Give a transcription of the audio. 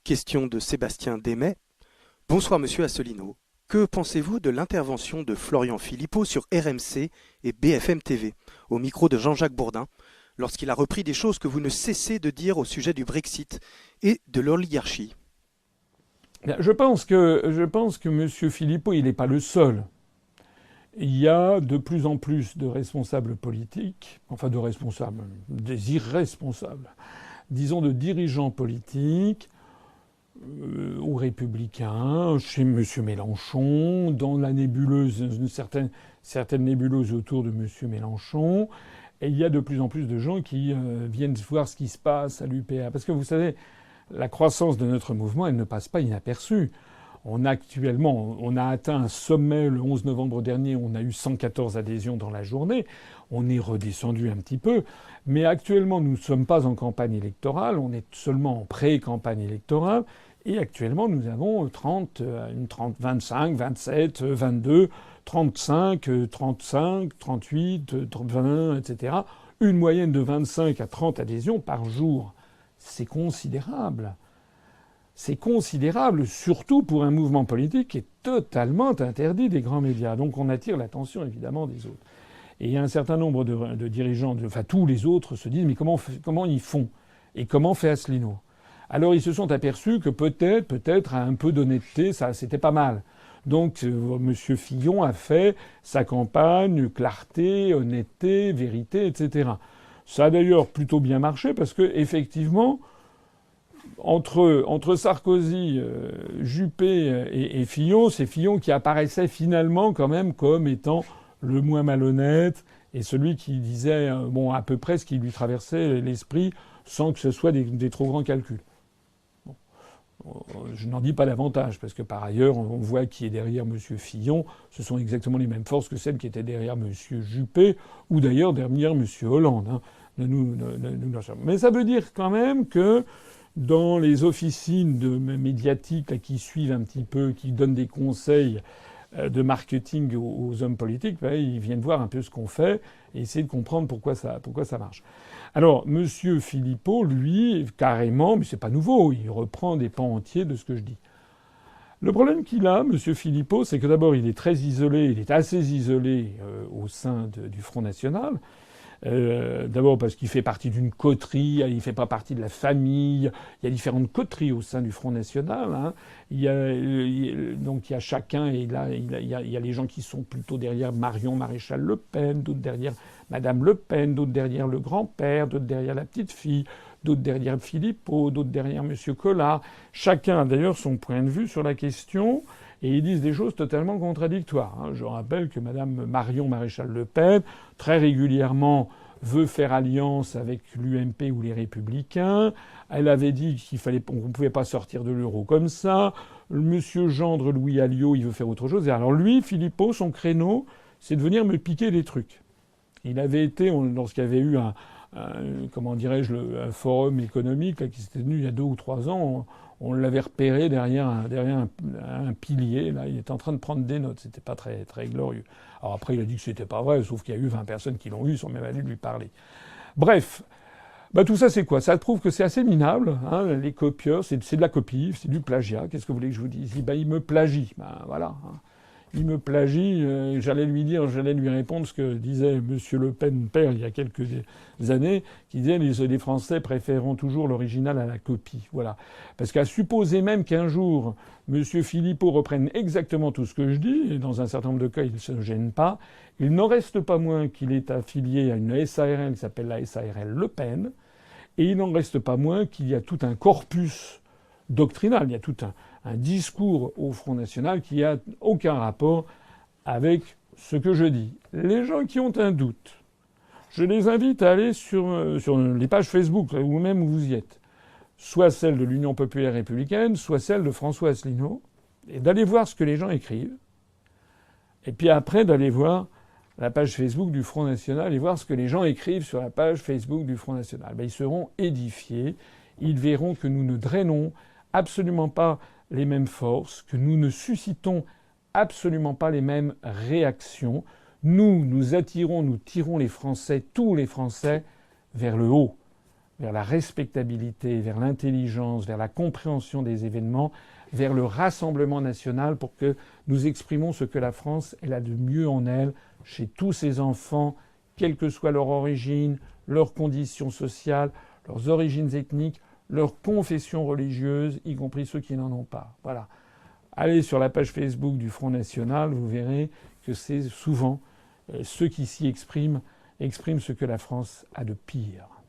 Question de Sébastien Desmet. Bonsoir Monsieur Asselineau. Que pensez-vous de l'intervention de Florian Philippot sur RMC et BFM TV, au micro de Jean-Jacques Bourdin, lorsqu'il a repris des choses que vous ne cessez de dire au sujet du Brexit et de l'oligarchie? Je pense que M. Philippot, il n'est pas le seul. Il y a de plus en plus de responsables politiques, enfin de responsables, des irresponsables, disons de dirigeants politiques, ou républicains, chez M. Mélenchon, dans la nébuleuse, certaines nébuleuses autour de M. Mélenchon. Et il y a de plus en plus de gens qui viennent voir ce qui se passe à l'UPR. Parce que vous savez, la croissance de notre mouvement, elle ne passe pas inaperçue. On a atteint un sommet le 11 novembre dernier, on a eu 114 adhésions dans la journée. On est redescendu un petit peu. Mais actuellement, nous ne sommes pas en campagne électorale, on est seulement en pré-campagne électorale. Et actuellement, nous avons 25, 27, 22, 35, 35, 38, 20, etc. Une moyenne de 25 à 30 adhésions par jour. C'est considérable. C'est considérable, surtout pour un mouvement politique qui est totalement interdit des grands médias. Donc on attire l'attention évidemment des autres. Et il y a un certain nombre de dirigeants, enfin tous les autres se disent mais comment ils font? Et comment fait Asselineau? Alors ils se sont aperçus que peut-être à un peu d'honnêteté, ça c'était pas mal. Donc M. Fillon a fait sa campagne, clarté, honnêteté, vérité, etc. Ça a d'ailleurs plutôt bien marché parce que effectivement, entre Sarkozy, Juppé et Fillon, c'est Fillon qui apparaissait finalement quand même comme étant le moins malhonnête et celui qui disait à peu près ce qui lui traversait l'esprit sans que ce soit des trop grands calculs. Je n'en dis pas davantage, parce que par ailleurs, on voit qui est derrière M. Fillon. Ce sont exactement les mêmes forces que celles qui étaient derrière M. Juppé, ou d'ailleurs derrière M. Hollande. Hein. Mais ça veut dire quand même que dans les officines médiatiques là, qui suivent un petit peu, qui donnent des conseils de marketing aux hommes politiques, ils viennent voir un peu ce qu'on fait et essayer de comprendre pourquoi ça marche. Alors, M. Philippot, lui, carrément, mais c'est pas nouveau, il reprend des pans entiers de ce que je dis. Le problème qu'il a, M. Philippot, c'est que d'abord, il est très isolé, il est assez isolé au sein du Front National. D'abord parce qu'il fait partie d'une coterie, il ne fait pas partie de la famille. Il y a différentes coteries au sein du Front National. Hein. Donc il y a chacun, et là il y a les gens qui sont plutôt derrière Marion Maréchal Le Pen, d'autres derrière Madame Le Pen, d'autres derrière le grand-père, d'autres derrière la petite-fille, d'autres derrière Philippot, d'autres derrière Monsieur Collard. Chacun a d'ailleurs son point de vue sur la question. Et ils disent des choses totalement contradictoires. Hein. Je rappelle que Madame Marion Maréchal Le Pen, très régulièrement, veut faire alliance avec l'UMP ou les Républicains. Elle avait dit qu'on ne pouvait pas sortir de l'euro comme ça. Monsieur Gendre Louis Alliot, il veut faire autre chose. Et alors lui, Philippot, son créneau, c'est de venir me piquer des trucs. Il avait été, lorsqu'il y avait eu un forum économique là, qui s'était tenu il y a 2 ou 3 ans, on l'avait repéré derrière un pilier. Là, il était en train de prendre des notes. C'était pas très, très glorieux. Alors après, il a dit que c'était pas vrai, sauf qu'il y a eu 20 personnes qui l'ont eu sans même aller lui parler. Bref. Tout ça, c'est quoi? Ça prouve que c'est assez minable. Hein, les copieurs, c'est de la copie, c'est du plagiat. Qu'est-ce que vous voulez que je vous dise? Il me plagie. Voilà. Hein. Il me plagie. J'allais lui répondre ce que disait M. Le Pen père il y a quelques années, qui disait les Français préféreront toujours l'original à la copie. Voilà. Parce qu'à supposer même qu'un jour M. Philippot reprenne exactement tout ce que je dis, et dans un certain nombre de cas il ne se gêne pas, il n'en reste pas moins qu'il est affilié à une SARL qui s'appelle la SARL Le Pen, et il n'en reste pas moins qu'il y a tout un corpus doctrinal, il y a tout un discours au Front National qui n'a aucun rapport avec ce que je dis. Les gens qui ont un doute, je les invite à aller sur les pages Facebook, ou même où vous y êtes, soit celle de l'Union populaire républicaine, soit celle de François Asselineau, et d'aller voir ce que les gens écrivent, et puis après d'aller voir la page Facebook du Front National et voir ce que les gens écrivent sur la page Facebook du Front National. Ils seront édifiés, ils verront que nous ne drainons absolument pas les mêmes forces, que nous ne suscitons absolument pas les mêmes réactions. Nous attirons, nous tirons les Français, tous les Français, vers le haut. vers la respectabilité, vers l'intelligence, vers la compréhension des événements, vers le rassemblement national pour que nous exprimons ce que la France elle a de mieux en elle, chez tous ses enfants, quelle que soit leur origine, leurs conditions sociales, leurs origines ethniques, leurs confessions religieuses, y compris ceux qui n'en ont pas. Voilà. Allez sur la page Facebook du Front National, vous verrez que c'est souvent ceux qui s'y expriment ce que la France a de pire.